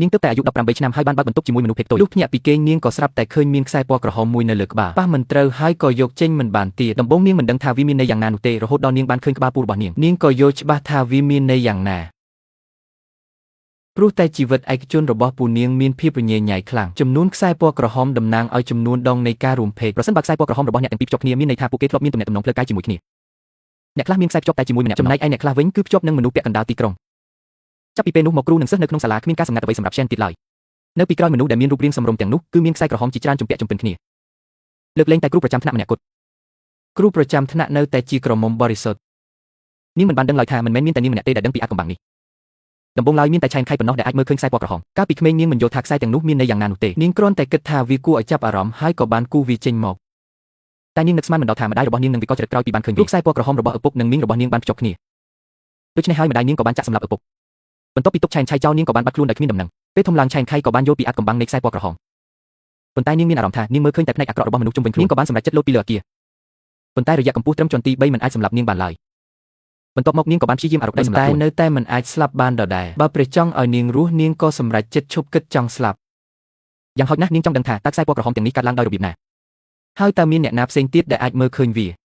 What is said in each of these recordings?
នាងទើបតែអាយុ18ឆ្នាំហើយបានបើកបន្ទប់ជាមួយមនុស្សភេទតូចលុះភ្ញាក់ពីគេងនាងក៏ស្រាប់តែឃើញមានខ្សែពណ៌ក្រហមមួយនៅលើក្បាលប៉ះមិនត្រូវហើយក៏យកចេញមិនបានទៀតដំបូងនាងមិនដឹងថាវាមានន័យយ៉ាងណានោះទេរហូតដល់នាងបានឃើញក្បាលពូរបស់នាងនាងក៏យល់ច្បាស់ថាវាមានន័យយ៉ាងណាព្រោះតែជីវិតឯកជនរបស់ពូនាងមានភាពរញ៉េរញ៉ៃខ្លាំងចំនួនខ្សែពណ៌ក្រហមតំណាងឲ្យចំនួនដងនៃការរួមភេទប្រសិនបើខ្សែពណ៌ក្រហមរបស់អ្នកទាំងពីរភ្ជាប់គ្នាមានន័យថាពួកគេធ្លាប់មានទំនាក់ទំនងផ្លូវកាយជាមួយគ្នាអ្នកខ្លះមានខ្សែភ្ជាប់តែជាមួយម្នាក់ចំណែកឯអ្នកខ្លះវិញគឺភ្ជាប់នឹងមនុស្សពាក់កណ្ដាលទីក្រុងចាប់ពីពេលនោះមកគ្រូនិងសិស្សនៅក្នុងសាលាគ្មានការសម្ងាត់អ្វីសម្រាប់ Shen ទៀតឡើយនៅពីក្រោយមនុស្សដែលមានរូបរាងសមរម្យទាំងនោះគឺមានខ្សែក្រហមជាច្រើនជំពាក់ជំពិនគ្នាលើកលែងតែគ្រូប្រចាំថ្នាក់ម្នាក់គត់គ្រូប្រចាំថ្នាក់នៅតែជាក្រមុំបរិសុទ្ធនាងមិនបានដឹងឡើយថាមិនមែនមានតែនាងម្នាក់ទេដែលដឹងពីអាថ៌កំបាំងនេះដំបូងឡើយមានតែឆែនខៃប៉ុណ្ណោះដែលអាចមើលឃើញខ្សែពណ៌ក្រហមកាលពីក្មេងនាងមិនយល់ថាខ្សែទាំងនោះមានន័យយ៉ាងណានោះទេនាងគ្រាន់តែគិតថាវាគួរឲ្យចាប់អារម្មណ៍ហើយក៏បានគូសវាចេញមកតែនាងនឹកស្មានមិនដល់ថាម្ដាយរបស់នាងនឹងវិកលចរិតក្រោយពីបានឃើញវាខ្សែពណ៌ក្រហមរបស់ឪពុកនិងមីងរបស់នាងបានភ្ជាប់គ្នាដូច្នេះហើយម្ដាយនាងក៏បានចាក់សម្លាប់ឪពុកបន្ទាប់ពីទុកឆែនឆៃចោលនាងក៏បានបាត់ខ្លួនដោយគ្មានដំណឹងពេលធំឡើងឆែនខៃក៏បានយល់ពីអាថ៌កំបាំងនៃខ្សែពណ៌ក្រហមប៉ុន្តែនាងមានអារម្មណ៍ថានាងមើលឃើញតែផ្នែកអាក្រក់របស់មនុស្សជុំវិញខ្លួននាងក៏បានសម្រេចចិត្តលោតពីលើអាគារប៉ុន្តែរយៈកម្ពស់ត្រឹមជាន់ទី3មិនអាចសម្លាប់នាងបានឡើយបន្ទាប់មកនាងក៏បានព្យាយាមអារកដៃសម្លាប់ខ្លួនតែនៅតែមិនអាចស្លាប់បានដដែលបើព្រះចង់ឲ្យនាងរស់នាងក៏សម្រេចចិត្តឈប់គិតចង់ស្លាប់យ៉ាងហោចណាស់នាងចង់ដឹងថាតើខ្សែពណ៌ក្រហមទាំងនេះកើតឡើងដោយរបៀបណាហើយតើមានអ្នកណាផ្សេងទៀតដែលអាចមើលឃើញវា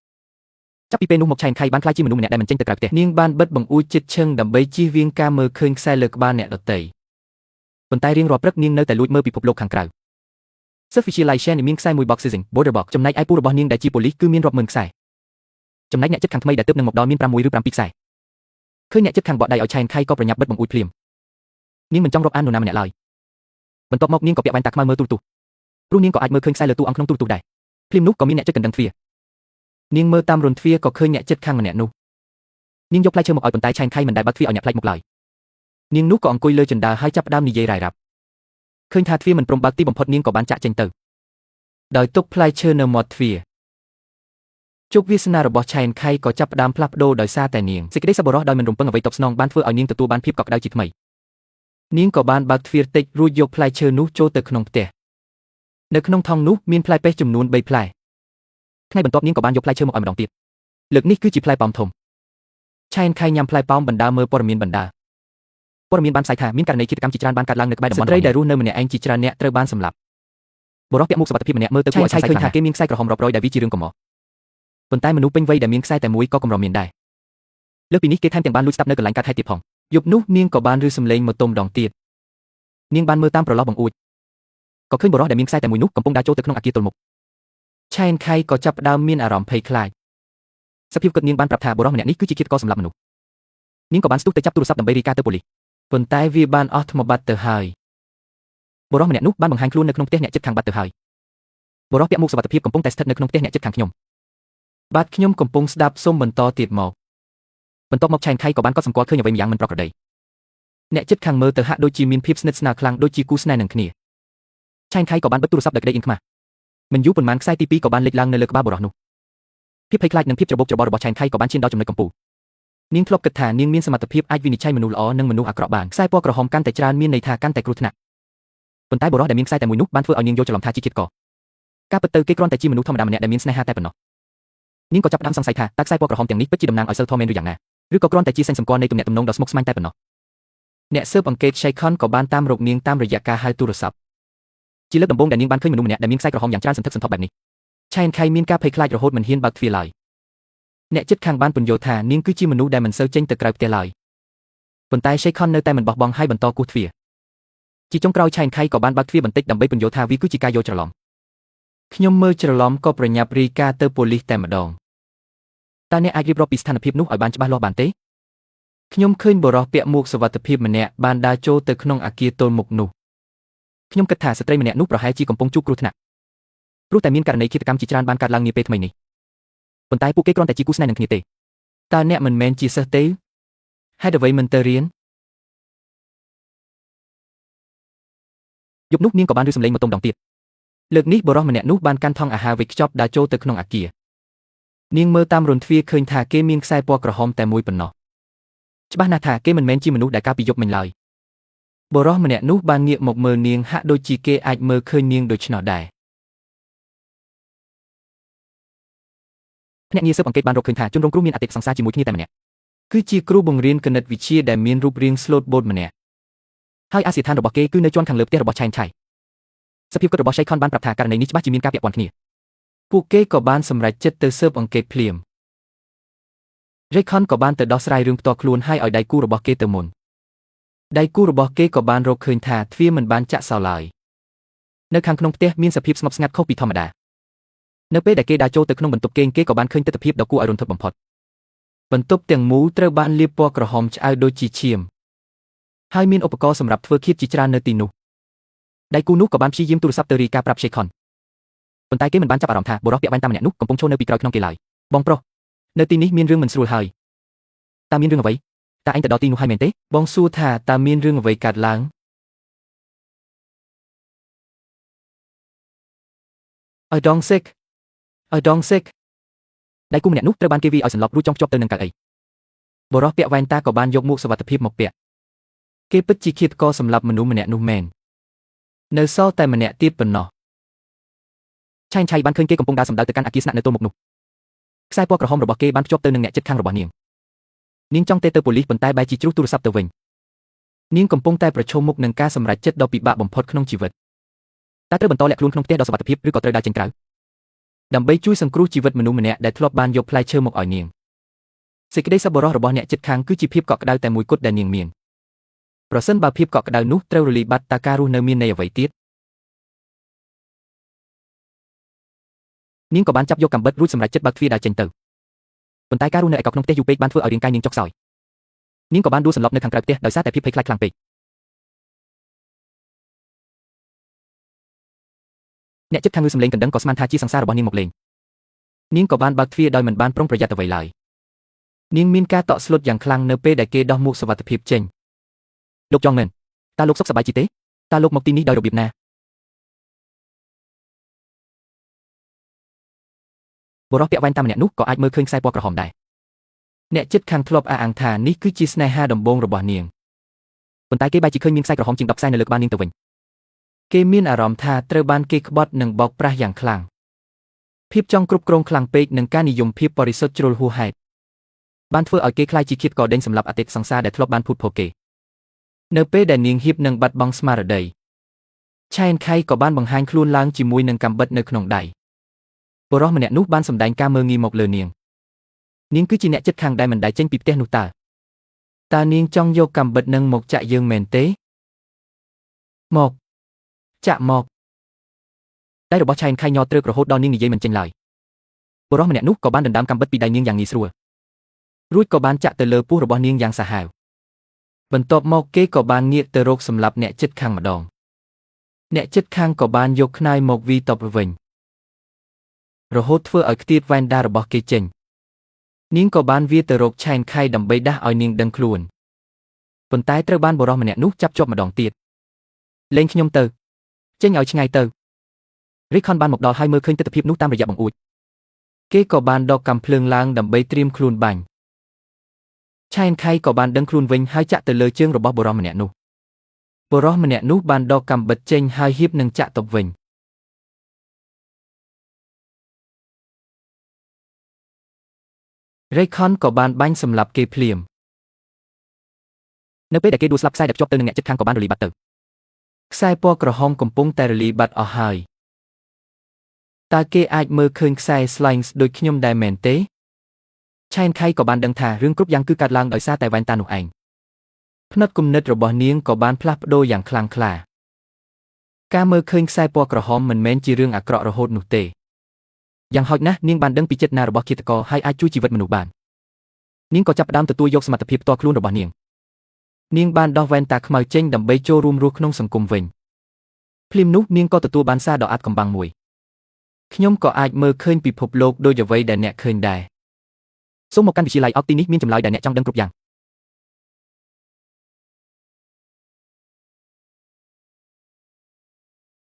ចាប់ពីពេលនោះមកឆែនខៃបានក្លាយជាមនុស្សម្នាក់ដែលមិនចេញទៅក្រៅផ្ទះនាងបានបិទបង្អួចជិតឈឹងដើម្បីជៀសវាងការមើលឃើញខ្សែលើក្បាលអ្នកដទៃប៉ុន្តែរៀងរាល់ព្រឹកនាងនៅតែលួចមើលពិភពលោកខាងក្រៅសិស្សវិទ្យាល័យ Shen មានខ្សែមួយ box sizing border box ចំណែកឯពូរបស់នាងដែលជាប៉ូលីសគឺមានរាប់ម៉ឺនខ្សែចំណែកអ្នកជិតខាងថ្មីដែលទើបនឹងមកដល់មាន6ឬ7ខ្សែឃើញអ្នកជិតខាងបកដៃឲ្យឆែនខៃក៏ប្រញាប់បិទបង្អួចភ្លាមនាងមិនចង់រាប់អាននរណាម្នាក់ឡើយបន្ទាប់មកនាងក៏ពាក់វ៉ែនតាខ្មៅមើលទូរទស្សន៍ព្រោះនាងក៏អាចមើលឃើញខ្សែលើតួអង្គក្នុងទូរទស្សន៍ដែរភ្លាមនោះក៏មានអ្នកជិតកណ្ដឹងទ្វារនាងមើលតាមរន្ធទ្វារក៏ឃើញអ្នកជិតខាងម្នាក់នោះនាងយកផ្លែឈើមកឲ្យប៉ុន្តែឆែនខៃមិនដែលបើកទ្វារឲ្យអ្នកប្លែកមុខឡើយនាងនោះក៏អង្គុយលើជណ្ដើរហើយចាប់ផ្ដើមនិយាយរាយរាប់ឃើញថាទ្វារមិនព្រមបើកទីបំផុតនាងក៏បានចាក់ចេញទៅដោយទុកផ្លែឈើនៅមាត់ទ្វារជោគវាសនារបស់ឆែនខៃក៏ចាប់ផ្ដើមផ្លាស់ប្ដូរដោយសារតែនាងសេចក្តីសប្បុរសដោយមិនរំពឹងអ្វីតបស្នងបានធ្វើឲ្យនាងទទួលបានភាពកក់ក្ដៅជាថ្មីនាងក៏បានបើកទ្វារតិចរួចយកផ្លែឈើនោះចូលទៅក្នុងផ្ទះនៅក្នុងថង់នោះមានផ្លែពេះចំនួន3ផ្លែថ្ងៃបន្ទាប់នាងក៏បានយកផ្លែឈើមកឲ្យម្ដងទៀតលើកនេះគឺជាផ្លែប៉ោមធំឆែនខៃញ៉ាំផ្លែប៉ោមបណ្ដាមើលព័ត៌មានបណ្ដាព័ត៌មានបានផ្សាយថាមានករណីឃាតកម្មជាច្រើនបានកើតឡើងនៅក្បែរតំបន់ស្ត្រីដែលរស់នៅម្នាក់ឯងជាច្រើនអ្នកត្រូវបានសម្លាប់បុរសពាក់មួកសុវត្ថិភាពម្នាក់មើលទៅគួរឲ្យសង្ស័យឃើញថាគេមានខ្សែក្រហមរាប់រយដែលវាជារឿងកំហុសប៉ុន្តែមនុស្សពេញវ័យដែលមានខ្សែតែមួយក៏កម្រមានដែរលើសពីនេះគេថែមទាំងបានលួចស្ដាប់នៅកន្លែងកើតហេតុទៀតផងយប់នោះនាងក៏បានឮសំឡេងម៉ូតូម្ដងទៀតនាងបានមើលតាមប្រឡោះបង្អួចក៏ឃើញបុរសដែលមានខ្សែតែមួយនោះកំពុងដើរចូលទៅក្នុងអគារទល់មុខឆែនខៃក៏ចាប់ផ្ដើមមានអារម្មណ៍ភ័យខ្លាចសភាពគិតនាងបានប្រាប់ថាបុរសម្នាក់នេះគឺជាឃាតករសម្លាប់មនុស្សនាងក៏បានស្ទុះទៅចាប់ទូរស័ព្ទដើម្បីរាយការណ៍ទៅប៉ូលីសប៉ុន្តែវាបានអស់ថ្មបាត់ទៅហើយបុរសម្នាក់នោះបានបង្ហាញខ្លួននៅក្នុងផ្ទះអ្នកជិតខាងបាត់ទៅហើយបុរសពាក់មួកសុវត្ថិភាពកំពុងតែស្ថិតនៅក្នុងផ្ទះអ្នកជិតខាងខ្ញុំបាទខ្ញុំកំពុងស្ដាប់សូមបន្តទៀតមកបន្ទាប់មកឆែនខៃក៏បានកត់សម្គាល់ឃើញអ្វីម្យ៉ាងមិនប្រក្រតីអ្នកជិតខាងមើលទៅហាក់ដូចជាមានភាពស្និទ្ធស្នាលខ្លាំងដូចជាគូស្នេហ៍នឹងគ្នាឆែនខៃក៏បានបិទទូរស័ព្ទដោយក្តីអៀនខ្មាសមិនយូរប៉ុន្មានខ្សែទី2ក៏បានលេចឡើងនៅលើក្បាលបុរសនោះភាពភ័យខ្លាចនិងភាពច្របូកច្របល់របស់ឆែនខៃក៏បានឈានដល់ចំណុចកំពូលនាងធ្លាប់គិតថានាងមានសមត្ថភាពអាចវិនិច្ឆ័យមនុស្សល្អនិងមនុស្សអាក្រក់បានខ្សែពណ៌ក្រហមកាន់តែច្រើនមានន័យថាកាន់តែគ្រោះថ្នាក់ប៉ុន្តែបុរសដែលមានខ្សែតែមួយនោះបានធ្វើឲ្យនាងយល់ច្រឡំថាជាឃាតករការពិតទៅគេគ្រាន់តែជាមនុស្សធម្មតាម្នាក់ដែលមានស្នេហាតែប៉ុណ្ណោះនាងក៏ចាប់ផ្ដើមសង្ស័យថាតើខ្សែពណ៌ក្រហមទាំងនេះពិតជាតំណាងឲ្យសិលធម៌មែនឬយ៉ាងណាឬក៏គ្រាន់តែជាសេញសម្គាល់នៃទំនាក់ទំនងដ៏ស្មុគស្មាញតែប៉ុណ្ណោះអ្នកស៊ើបអង្កេត Shaikon ក៏បានតាមរកនាងតាមរយៈការហៅទូរស័ព្ទជាលើកដំបូងដែលនាងបានឃើញមនុស្សម្នាក់ដែលមានខ្សែក្រហមយ៉ាងច្រើនសន្ធឹកសន្ធាប់បែបនេះឆែនខៃមានការភ័យខ្លាចរហូតមិនហ៊ានបើកទ្វារឡើយអ្នកជិតខាងបានពន្យល់ថានាងគឺជាមនុស្សដែលមិនសូវចេញទៅក្រៅផ្ទះឡើយប៉ុន្តែ Shaikon នៅតែមិនបោះបង់ហើយបន្តគោះទ្វារជាចុងក្រោយឆែនខៃក៏បានបើកទ្វារបន្តិចដើម្បីពន្យល់ថាវាគឺជាការយល់ច្រឡំខ្ញុំមើលច្រឡំក៏ប្រញាប់រាយការណ៍ទៅប៉ូលីសតែម្ដងតើអ្នកអាចរៀបរាប់ពីស្ថានភាពនោះឲ្យបានច្បាស់លាស់បានទេខ្ញុំឃើញបុរសពាក់មួកសុវត្ថិភាពម្នាក់បានដើរចូលទៅក្នុងអគារទល់មុខនោះខ្ញុំគិតថាស្ត្រីម្នាក់នោះប្រហែលជាកំពុងជួបគ្រោះថ្នាក់ព្រោះតែមានករណីឃាតកម្មជាច្រើនបានកើតឡើងនាពេលថ្មីនេះប៉ុន្តែពួកគេគ្រាន់តែជាគូស្នេហ៍នឹងគ្នាទេតើអ្នកមិនមែនជាសិស្សទេហេតុអ្វីមិនទៅរៀនយប់នោះនាងក៏បានឮសំឡេងម៉ូតូម្ដងទៀតលើកនេះបុរសម្នាក់នោះបានកាន់ថង់អាហារវេចខ្ចប់ដើរចូលទៅក្នុងអគារនាងមើលតាមរន្ធទ្វារឃើញថាគេមានខ្សែពណ៌ក្រហមតែមួយប៉ុណ្ណោះច្បាស់ណាស់ថាគេមិនមែនជាមនុស្សដែលកាលពីយប់មិញឡើយបុរសម្នាក់នោះបានងាកមកមើលនាងហាក់ដូចជាគេអាចមើលឃើញនាងដូច្នោះដែរភ្នាក់ងារស៊ើបអង្កេតបានរកឃើញថាជនរងគ្រោះមានអតិថិសង្សារជាមួយគ្នាតែម្នាក់គឺជាគ្រូបង្រៀនគណិតវិទ្យាដែលមានរូបរាងស្លូតបូតម្នាក់ ហើយអាសៀឋានរបស់គេគឺនៅជាន់ខាងលើផ្ទះរបស់ឆៃនឆៃសភាពគិតរបស់ Shaykhon បានប្រាប់ថាករណីនេះច្បាស់ជាមានការពាក់ព័ន្ធគ្នាពួកគេក៏បានសម្រេចចិត្តទៅស៊ើបអង្កេតភ្លាម Shaykhon ក៏បានទៅដោះស្រាយរឿងផ្ទាល់ខ្លួនហើយឲ្យដៃគូរបស់គេទៅមុនដៃគូរបស់គេក៏បានរកឃើញថាទ្វារមិនបានចាក់សោឡើយនៅខាងក្នុងផ្ទះមានសភាពស្ងប់ស្ងាត់ខុសពីធម្មតានៅពេលដែលគេដើរចូលទៅក្នុងបន្ទប់គេងគេក៏បានឃើញទិដ្ឋភាពដ៏គួរឲ្យរន្ធត់បំផុតបន្ទប់ទាំងមូលត្រូវបានលាបពណ៌ក្រហមឆ្អៅដូចជាឈាមហើយមានឧបករណ៍សម្រាប់ធ្វើឃាតជាច្រើននៅទីនោះដៃគូនោះក៏បានព្យាយាមទូរស័ព្ទទៅរាយការណ៍ប្រាប់ Shaykhon ប៉ុន្តែគេមិនបានចាប់អារម្មណ៍ថាបុរសពាក់វ៉ែនតាមម្នាក់នោះកំពុងឈរនៅពីក្រោយខ្នងគេឡើយបងប្រុសនៅទីនេះមានរឿងមិនស្រួលហើយតើមានរឿងអ្វីតើឯងទៅដល់ទីនោះហើយមែនទេបងសួរថាតើមានរឿងអ្វីកើតឡើងឲ្យដងសេកដៃគូម្នាក់នោះត្រូវបានគេវាយឲ្យសន្លប់រួចចងភ្ជាប់ទៅនឹងកៅអីបុរសពាក់វ៉ែនតាក៏បានយកមួកសុវត្ថិភាពមកពាក់គេពិតជាឃាតករសម្លាប់មនុស្សម្នាក់នោះមែននៅសល់តែម្នាក់ទៀតប៉ុណ្ណោះឆៃនឆៃបានឃើញគេកំពុងដើរសម្ដៅទៅកាន់អគារស្នាក់នៅទល់មុខនោះខ្សែពណ៌ក្រហមរបស់គេបានភ្ជាប់ទៅនឹងអ្នកជិតខាងរបស់នាងចង់ទេទៅប៉ូលីសប៉ុន្តែបែរជាជ្រុះទូរស័ព្ទទៅវិញនាងកំពុងតែប្រឈមមុខនឹងការសម្រេចចិត្តដ៏ពិបាកបំផុតក្នុងជីវិតតើត្រូវបន្តលាក់ខ្លួនក្នុងផ្ទះដ៏សុវត្ថិភាពឬក៏ត្រូវដើរចេញក្រៅដើម្បីជួយសង្គ្រោះជីវិតមនុស្សម្នាក់ដែលធ្លាប់បានយកផ្លែឈើមកឲ្យនាងសេចក្តីសប្បុរសរបស់អ្នកជិតខាងគឺជាភាពកក់ក្ដៅតែមួយគត់ដែលនាងមានប្រសិនបើភាពកក់ក្ដៅនោះត្រូវរលាយបាត់តើការរស់នៅមានន័យអ្វីទៀតនាងក៏បានចាប់យកកាំបិតរួចសម្រេចចិត្តបើកទ្វារដើរចេញទៅប៉ុន្តែការរស់នៅឯកោក្នុងផ្ទះយូរពេកបានធ្វើឲ្យរាងកាយនាងចុកខ្សោយនាងក៏បានដួលសន្លប់នៅខាងក្រៅផ្ទះដោយសារតែភាពភ័យខ្លាចខ្លាំងពេកអ្នកជិតខាងឮសំឡេងកណ្ដឹងក៏ស្មានថាជាសង្សាររបស់នាងមកលេងនាងក៏បានបើកទ្វារដោយមិនបានប្រុងប្រយ័ត្នអ្វីឡើយនាងមានការតក់ស្លុតយ៉ាងខ្លាំងនៅពេលដែលគេដោះមួកសុវត្ថិភាពចេញលោកចង់មែនតើលោកសុខសប្បាយជាទេតើលោកមកទីនេះដោយរបៀបណាបុរសពាក់វ៉ែនតាមម្នាក់នោះក៏អាចមើលឃើញខ្សែពណ៌ក្រហមដែរអ្នកជិតខាងធ្លាប់អះអាងថានេះគឺជាស្នេហាដំបូងរបស់នាងប៉ុន្តែគេបែរជាឃើញមានខ្សែក្រហមជាង10ខ្សែនៅលើក្បាលនាងទៅវិញគេមានអារម្មណ៍ថាត្រូវបានគេក្បត់និងបោកប្រាស់យ៉ាងខ្លាំងភាពចង់គ្រប់គ្រងខ្លាំងពេកនិងការនិយមភាពបរិសុទ្ធជ្រុលហួសហេតុបានធ្វើឲ្យគេខ្លាចជាឃាតករដេញសម្លាប់អតីតសង្សារដែលធ្លាប់បានភូតភរគេនៅពេលដែលនាងហៀបនឹងបាត់បង់ស្មារតីឆៃនខៃក៏បានបង្ហាញខ្លួនឡើងជាមួយនឹងកាំបិតនៅក្នុងដៃបុរសម្នាក់នោះបានសម្ដែងការមើលងាយមកលើនាងគឺជាអ្នកជិតខាងដែលមិនដែលចេញពីផ្ទះនោះតើនាងចង់យកកាំបិតនឹងមកចាក់យើងមែនទេមកចាក់មកដៃរបស់ឆៃនខៃញ័រទ្រើករហូតដល់នាងនិយាយមិនចេញឡើយបុរសម្នាក់នោះក៏បានដណ្ដើមកាំបិតពីដៃនាងយ៉ាងងាយស្រួលរួចក៏បានចាក់ទៅលើពោះរបស់នាងយ៉ាងសាហាវបន្ទាប់មកគេក៏បានងាកទៅរកសម្លាប់អ្នកជិតខាងម្ដងអ្នកជិតខាងក៏បានយកខ្នាយមកវីតបវិញរហូតធ្វើឲ្យខ្ទាតវ៉ែនដារបស់គេចេញនាងក៏បានវាទៅរកឆៃនខៃដើម្បីដាស់ឲ្យនាងដឹងខ្លួនប៉ុន្តែត្រូវបានបុរសម្នាក់នោះចាប់ជាប់ម្ដងទៀតលេងខ្ញុំទៅចេញឲ្យឆ្ងាយទៅរិខខនបានមកដល់ហើយមើលឃើញទិដ្ឋភាពនោះតាមរយៈបង្អួចគេក៏បានដកកាំភ្លើងឡើងដើម្បីត្រៀមខ្លួនបាញ់ឆៃនខៃក៏បានដឹងខ្លួនវិញហើយចាក់ទៅលើជើងរបស់បុរសម្នាក់នោះបុរសម្នាក់នោះបានដកកាំបិតចេញហើយហៀបនឹងចាក់ទប់វិញរេខនក៏បានបាញ់សម្លាប់គេភ្លាមនៅពេលដែលគេដួលស្លាប់ខ្សែដែលភ្ជាប់ទៅនឹងអ្នកជិតខាងក៏បានរលាយបាត់ទៅខ្សែពណ៌ក្រហមកំពុងតែរលាយបាត់អស់ហើយតើគេអាចមើលឃើញខ្សែ Slangs ដូចខ្ញុំដែរមែនទេឆៃនខៃក៏បានដឹងថារឿងគ្រប់យ៉ាងគឺកើតឡើងដោយសារតែវ៉ែនតានោះឯងផ្នត់គំនិតរបស់នាងក៏បានផ្លាស់ប្ដូរយ៉ាងខ្លាំងក្លាការមើលឃើញខ្សែពណ៌ក្រហមមិនមែនជារឿងអាក្រក់រហូតនោះទេយ៉ាងហោចណាស់នាងបានដឹងពីចេតនារបស់ឃាតករហើយអាចជួយជីវិតមនុស្សបាននាងក៏ចាប់ផ្ដើមទទួលយកសមត្ថភាពផ្ទាល់ខ្លួនរបស់នាងបានដោះវ៉ែនតាខ្មៅចេញដើម្បីចូលរួមរស់ក្នុងសង្គមវិញភ្លាមនោះនាងក៏ទទួលបានសារដ៏អាថ៌កំបាំងមួយខ្ញុំក៏អាចមើលឃើញពិភពលោកដូចអ្វីដែលអ្នកឃើញដែរសូមមកកាន់វិទ្យាល័យអុកទីនេះមានចម្លើយដែលអ្នកចង់ដឹងគ្រប់យ៉ាង